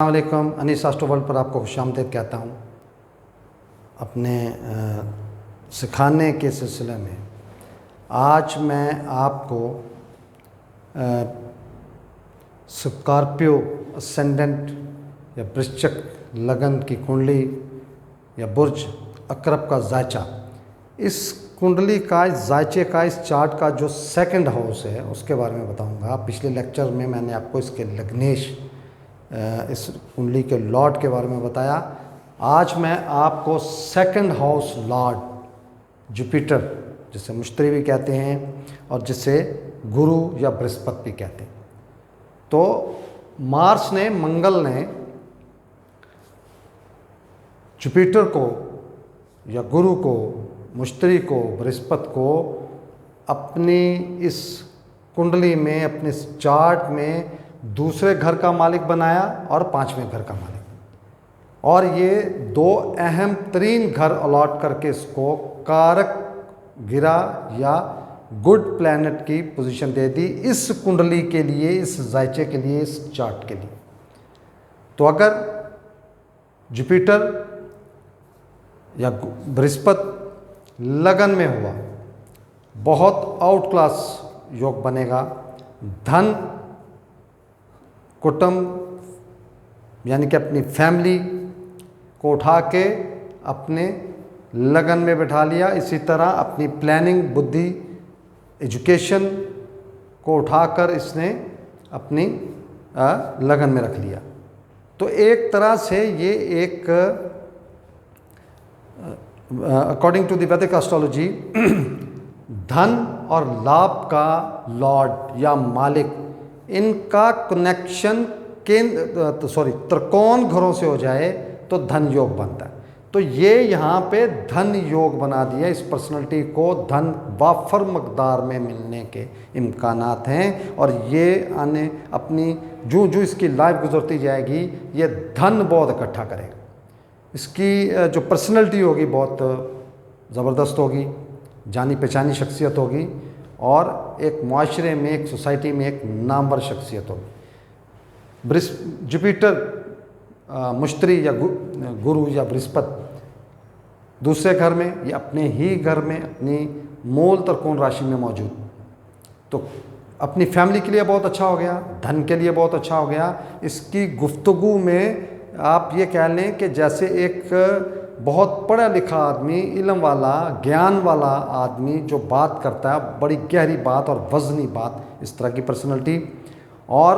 अस्सलामुअलैकुम। Anees astro world पर आपको खुशामदीद कहता हूँ। अपने सिखाने के सिलसिले में आज मैं आपको स्कॉर्पियो असेंडेंट या वृश्चिक लगन की कुंडली या बुर्ज अकरब का जायचा, इस कुंडली का, इस जायचे का, इस चार्ट का जो सेकंड हाउस है उसके बारे में बताऊंगा। पिछले लेक्चर में मैंने आपको इसके लग्नेश, इस कुंडली के लॉर्ड के बारे में बताया। आज मैं आपको सेकंड हाउस लॉर्ड जुपिटर, जिसे मुश्तरी भी कहते हैं और जिसे गुरु या बृहस्पति भी कहते हैं, तो मार्स ने, मंगल ने जुपिटर को या गुरु को, मुश्तरी को, बृहस्पति को अपनी इस कुंडली में, अपने इस चार्ट में दूसरे घर का मालिक बनाया और पांचवें घर का मालिक, और ये दो अहम तरीन घर अलॉट करके इसको कारक गिरा या गुड प्लैनेट की पोजीशन दे दी इस कुंडली के लिए, इस जायचे के लिए, इस चार्ट के लिए। तो अगर जुपिटर या बृहस्पति लगन में हुआ, बहुत आउट क्लास योग बनेगा। धन, कुटुंब यानी कि अपनी फैमिली को उठा के अपने लगन में बैठा लिया। इसी तरह अपनी प्लानिंग, बुद्धि, एजुकेशन को उठाकर इसने अपनी लगन में रख लिया। तो एक तरह से ये एक अकॉर्डिंग टू द वैदिक एस्ट्रोलॉजी धन और लाभ का लॉर्ड या मालिक, इनका कनेक्शन त्रिकोण घरों से हो जाए तो धन योग बनता है। तो ये यहाँ पे धन योग बना दिया। इस पर्सनैलिटी को धन वाफर मकदार में मिलने के इम्कानात हैं, और ये आने अपनी जो इसकी लाइफ गुजरती जाएगी, ये धन बहुत इकट्ठा करेगा। इसकी जो पर्सनैलिटी होगी बहुत ज़बरदस्त होगी, जानी पहचानी शख्सियत होगी, और एक माशरे में, एक सोसाइटी में एक नामवर शख्सियत होगी। जुपिटर मुश्तरी या गुरु या बृहस्पति दूसरे घर में या अपने ही घर में, अपनी मूल त्रिकोण राशि में मौजूद, तो अपनी फैमिली के लिए बहुत अच्छा हो गया, धन के लिए बहुत अच्छा हो गया। इसकी गुफ्तगू में आप ये कह लें कि जैसे एक बहुत पढ़ा लिखा आदमी, इल्म वाला, ज्ञान वाला आदमी जो बात करता है, बड़ी गहरी बात और वज़नी बात, इस तरह की पर्सनैलिटी, और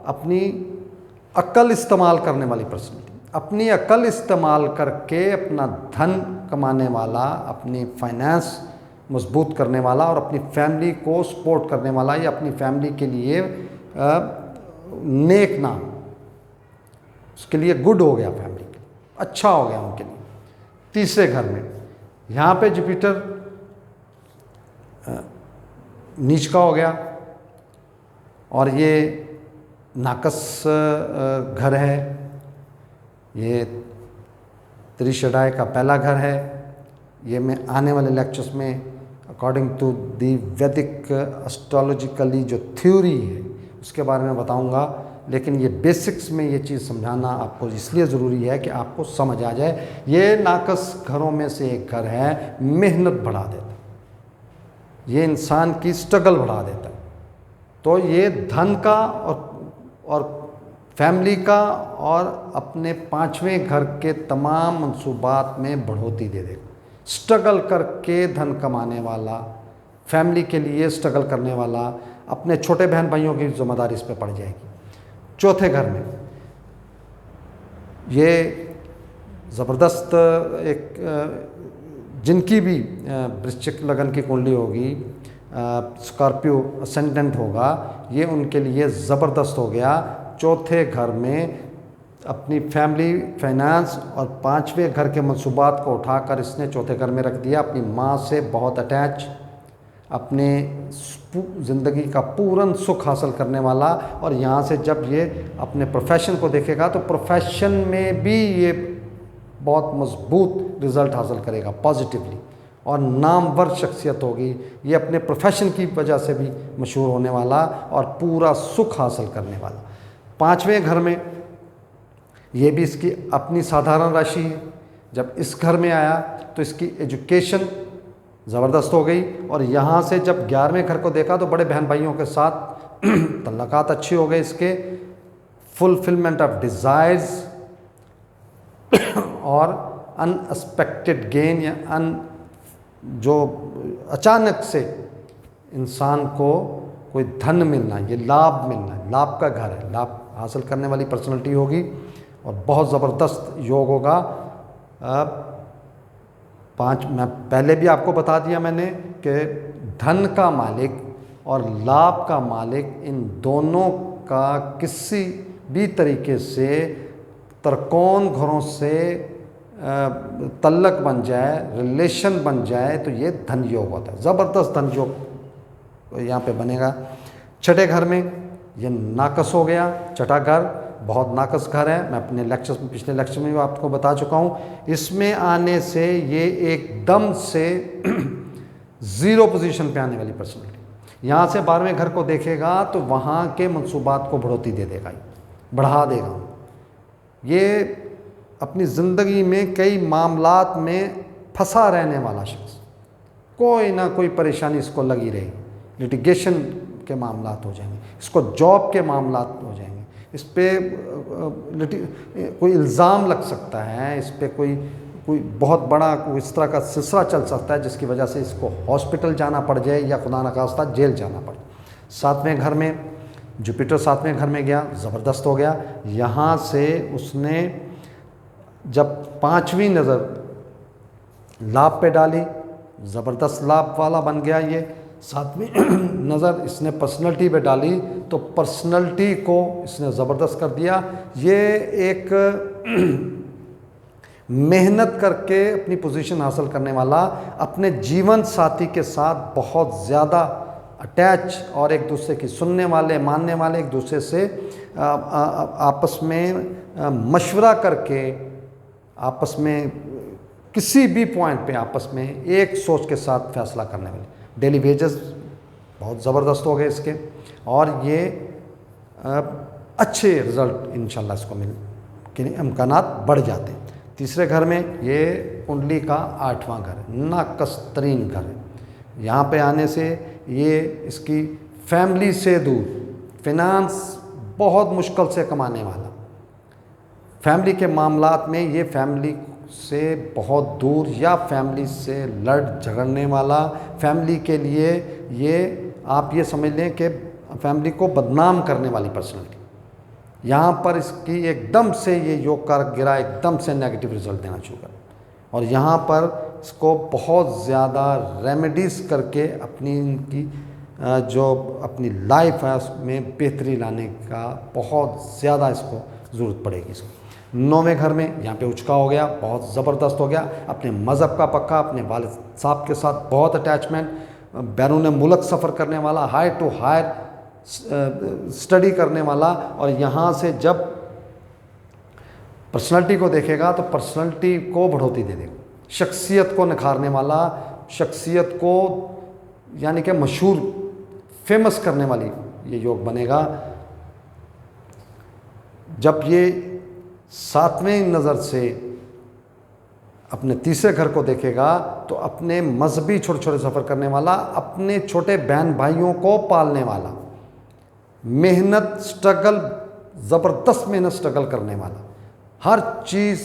अपनी अक्ल इस्तेमाल करने वाली पर्सनैलिटी, अपनी अक्ल इस्तेमाल करके अपना धन कमाने वाला, अपनी फाइनेंस मजबूत करने वाला, और अपनी फैमिली को सपोर्ट करने वाला, या अपनी फैमिली के लिए नेक नाम, उसके लिए गुड हो गया, फैमिली के अच्छा हो गया उनके लिए। तीसरे घर में यहाँ पे जुपिटर नीच का हो गया, और ये नाकस घर है, ये त्रिशडाय का पहला घर है। ये मैं आने वाले लेक्चर्स में अकॉर्डिंग टू दी वैदिक एस्ट्रोलॉजिकली जो थ्योरी है उसके बारे में बताऊंगा, लेकिन ये बेसिक्स में ये चीज़ समझाना आपको इसलिए ज़रूरी है कि आपको समझ आ जाए। ये नाकस घरों में से एक घर है, मेहनत बढ़ा देता है, ये इंसान की स्ट्रगल बढ़ा देता है। तो ये धन का और फैमिली का और अपने पांचवें घर के तमाम मंसूबात में बढ़ोतरी दे देगा। स्ट्रगल करके धन कमाने वाला, फैमिली के लिए स्ट्रगल करने वाला, अपने छोटे बहन भाइयों की जिम्मेदारी इस पर पड़ जाएगी। चौथे घर में ये ज़बरदस्त एक जिनकी भी वृश्चिक लगन की कुंडली होगी, स्कॉर्पियो असेंडेंट होगा, ये उनके लिए ज़बरदस्त हो गया। चौथे घर में अपनी फैमिली, फाइनेंस और पांचवें घर के मंसूबात को उठाकर इसने चौथे घर में रख दिया। अपनी माँ से बहुत अटैच, अपने ज़िंदगी का पूर्ण सुख हासिल करने वाला, और यहाँ से जब ये अपने प्रोफेशन को देखेगा तो प्रोफेशन में भी ये बहुत मजबूत रिज़ल्ट हासिल करेगा पॉजिटिवली, और नामवर शख्सियत होगी। ये अपने प्रोफेशन की वजह से भी मशहूर होने वाला और पूरा सुख हासिल करने वाला। पांचवें घर में ये भी इसकी अपनी साधारण राशि है। जब इस घर में आया तो इसकी एजुकेशन ज़बरदस्त हो गई, और यहाँ से जब 11वें घर को देखा तो बड़े बहन भाइयों के साथ तल्लुकात अच्छी हो गए इसके, फुलफिलमेंट ऑफ डिज़ायर्स और अनएक्सपेक्टेड गेन, या जो अचानक से इंसान को कोई धन मिलना, ये लाभ मिलना, लाभ का घर है, लाभ हासिल करने वाली पर्सनैलिटी होगी और बहुत ज़बरदस्त योग होगा। 5 मैं पहले भी आपको बता दिया मैंने कि धन का मालिक और लाभ का मालिक, इन दोनों का किसी भी तरीके से तरकोन घरों से तल्लक बन जाए, रिलेशन बन जाए, तो ये धन योग होता है। ज़बरदस्त धन योग यहाँ पे बनेगा। छठे घर में ये नाकस हो गया। छठा घर बहुत नाकस घर है, मैं अपने लेक्चर्स में, पिछले लेक्चर में भी आपको बता चुका हूँ। इसमें आने से ये एकदम से 0 पोजीशन पे आने वाली पर्सनैलिटी, यहाँ से 12वें घर को देखेगा तो वहाँ के मंसूबात को बढ़ोतरी दे देगा, बढ़ा देगा। ये अपनी ज़िंदगी में कई मामलात में फंसा रहने वाला शख्स, कोई ना कोई परेशानी इसको लगी रहेगी, लिटिगेशन के मामलात हो जाएंगे, इसको जॉब के मामलात हो जाएंगे, इस पर कोई इल्ज़ाम लग सकता है, इस पर कोई बहुत बड़ा कोई इस तरह का सिलसिला चल सकता है जिसकी वजह से इसको हॉस्पिटल जाना पड़ जाए या खुदा न खास्ता जेल जाना पड़े। 7वें घर में जुपिटर 7वें घर में गया, ज़बरदस्त हो गया। यहाँ से उसने जब 5वीं नज़र लाभ पे डाली, ज़बरदस्त लाभ वाला बन गया ये। 7वीं नज़र इसने पर्सनैलिटी पे डाली तो पर्सनैलिटी को इसने ज़बरदस्त कर दिया। ये एक मेहनत करके अपनी पोजीशन हासिल करने वाला, अपने जीवन साथी के साथ बहुत ज़्यादा अटैच और एक दूसरे की सुनने वाले, मानने वाले, एक दूसरे से आपस में मशवरा करके, आपस में किसी भी पॉइंट पे आपस में एक सोच के साथ फैसला करने वाले। डेली वेजेस बहुत ज़बरदस्त हो गए इसके, और ये अच्छे रिज़ल्ट इंशाल्लाह इसको मिल के इम्कानात बढ़ जाते हैं। तीसरे घर में ये कुंडली का 8वां घर है, नाकस तरीन घर है। यहाँ पे आने से ये इसकी फैमिली से दूर, फिनांस बहुत मुश्किल से कमाने वाला, फैमिली के मामलात में ये फैमिली से बहुत दूर या फैमिली से लड़ झगड़ने वाला, फैमिली के लिए ये आप ये समझ लें कि फैमिली को बदनाम करने वाली पर्सनैलिटी। यहाँ पर इसकी एकदम से ये योग कारक गिरा, एकदम से नेगेटिव रिजल्ट देना शुरू कर, और यहाँ पर इसको बहुत ज़्यादा रेमेडीज़ करके अपनी इनकी जो अपनी लाइफ है उसमें बेहतरी लाने का बहुत ज़्यादा इसको ज़रूरत पड़ेगी। इसको 9वें घर में यहाँ पे उचका हो गया, बहुत ज़बरदस्त हो गया। अपने मज़हब का पक्का, अपने वालिद साहब के साथ बहुत अटैचमेंट, बैरून मुल्क सफ़र करने वाला, हाई टू हायर स्टडी करने वाला, और यहाँ से जब पर्सनैलिटी को देखेगा तो पर्सनैलिटी को बढ़ोतरी दे देगा, शख्सियत को निखारने वाला, शख्सियत को यानी कि मशहूर फेमस करने वाली ये योग बनेगा। जब ये 7वें नज़र से अपने तीसरे घर को देखेगा तो अपने मजहबी छोटे छोटे सफ़र करने वाला, अपने छोटे बहन भाइयों को पालने वाला, मेहनत स्ट्रगल, ज़बरदस्त मेहनत स्ट्रगल करने वाला, हर चीज़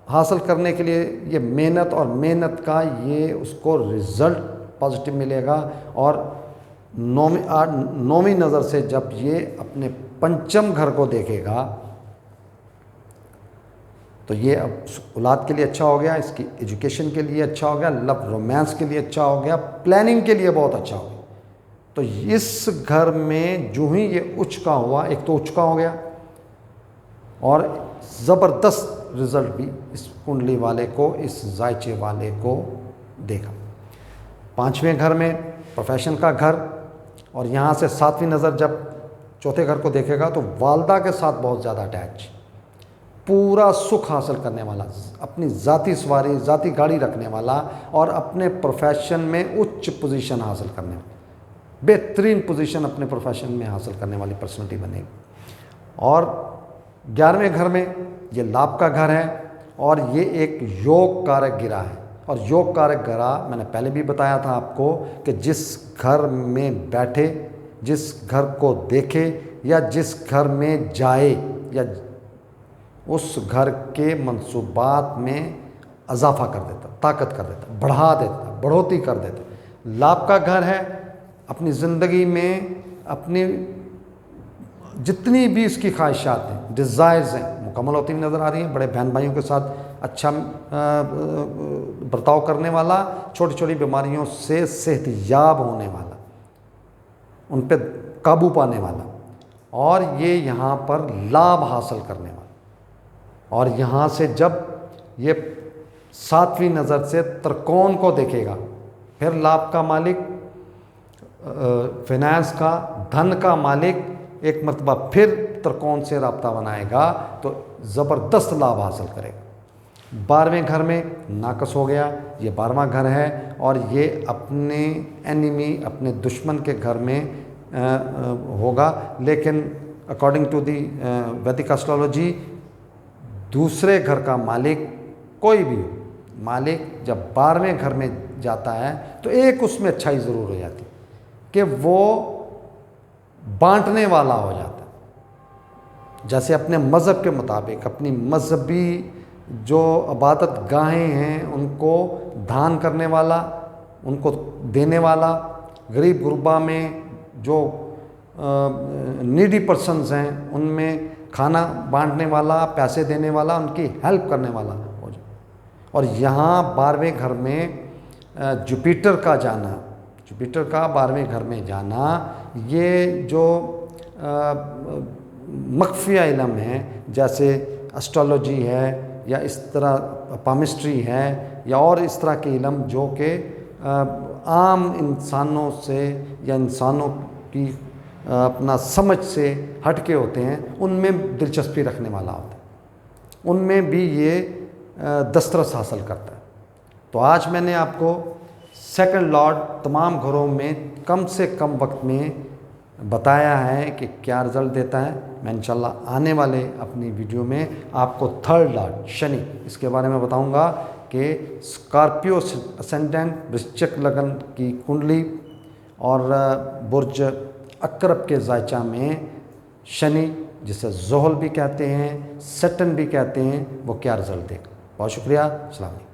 हासिल करने के लिए ये मेहनत, और मेहनत का ये उसको रिज़ल्ट पॉजिटिव मिलेगा। और 9वीं नज़र से जब ये अपने 5म घर को देखेगा तो ये अब औलाद के लिए अच्छा हो गया, इसकी एजुकेशन के लिए अच्छा हो गया, लव रोमांस के लिए अच्छा हो गया, प्लानिंग के लिए बहुत अच्छा हो गया। तो इस घर में जो ही ये उचका हुआ, एक तो उचका हो गया और ज़बरदस्त रिज़ल्ट भी इस कुंडली वाले को, इस जायचे वाले को देखा। 5वें घर में प्रोफेशन का घर, और यहाँ से 7वीं नज़र जब चौथे घर को देखेगा तो वालदा के साथ बहुत ज़्यादा अटैच, पूरा सुख हासिल करने वाला, अपनी ज़ाती सवारी, ज़ाती गाड़ी रखने वाला, और अपने प्रोफेशन में उच्च पोजीशन हासिल करने वाला, बेहतरीन पोजीशन अपने प्रोफेशन में हासिल करने वाली पर्सनैलिटी बनेगी। और 11वें घर में ये लाभ का घर है और ये एक योग कारक गिरा है। और योग कारक गिरा मैंने पहले भी बताया था आपको कि जिस घर में बैठे, जिस घर को देखे या जिस घर में जाए या उस घर के मंसूबात में इजाफा कर देता, ताकत कर देता, बढ़ा देता, बढ़ोतरी कर देता। लाभ का घर है, अपनी ज़िंदगी में अपनी जितनी भी इसकी ख्वाहिशात हैं, डिज़ायर्स हैं, मुकम्मल होती हुई नज़र आ रही हैं। बड़े बहन भाइयों के साथ अच्छा बर्ताव करने वाला, छोटी छोटी बीमारियों से सेहतयाब होने वाला, उन पे काबू पाने वाला, और ये यहाँ पर लाभ हासिल करने वाला। और यहाँ से जब ये 7वीं नज़र से त्रिकोण को देखेगा, फिर लाभ का मालिक, फाइनेंस का, धन का मालिक एक मरतबा फिर त्रिकोण से राब्ता बनाएगा तो ज़बरदस्त लाभ हासिल करेगा। 12वें घर में नाकस हो गया, ये 12वां घर है और ये अपने एनिमी, अपने दुश्मन के घर में होगा। लेकिन अकॉर्डिंग टू दी वैदिक एस्ट्रोलॉजी दूसरे घर का मालिक कोई भी हो, मालिक जब 12वें घर में जाता है तो एक उसमें अच्छाई ज़रूर हो जाती कि वो बांटने वाला हो जाता है। जैसे अपने मज़हब के मुताबिक, अपनी मजहबी जो इबादत गाहें हैं उनको दान करने वाला, उनको देने वाला, गरीब गुरबा में जो नीडी पर्सन्स हैं उनमें खाना बांटने वाला, पैसे देने वाला, उनकी हेल्प करने वाला हो जाए। और यहाँ 12वें घर में जुपिटर का जाना, जुपिटर का 12वें घर में जाना, ये जो मख्फिया इल्म है, जैसे एस्ट्रोलॉजी है या इस तरह पामिस्ट्री है या और इस तरह के इल्म जो कि आम इंसानों से या इंसानों की अपना समझ से हटके होते हैं, उनमें दिलचस्पी रखने वाला होता है, उनमें भी ये दस्तरस हासिल करता है। तो आज मैंने आपको सेकंड लॉर्ड तमाम घरों में कम से कम वक्त में बताया है कि क्या रिज़ल्ट देता है। मैं इंशाल्लाह आने वाले अपनी वीडियो में आपको थर्ड लॉर्ड शनि, इसके बारे में बताऊंगा कि स्कॉर्पियो असेंडेंट, वृश्चिक लगन की कुंडली और बुर्ज अकरब के ज़ायचा में शनि, जिसे ज़ोहल भी कहते हैं, सैटर्न भी कहते हैं, वो क्या रिज़ल्ट देगा। बहुत शुक्रिया। अस्सलाम वालेकुम।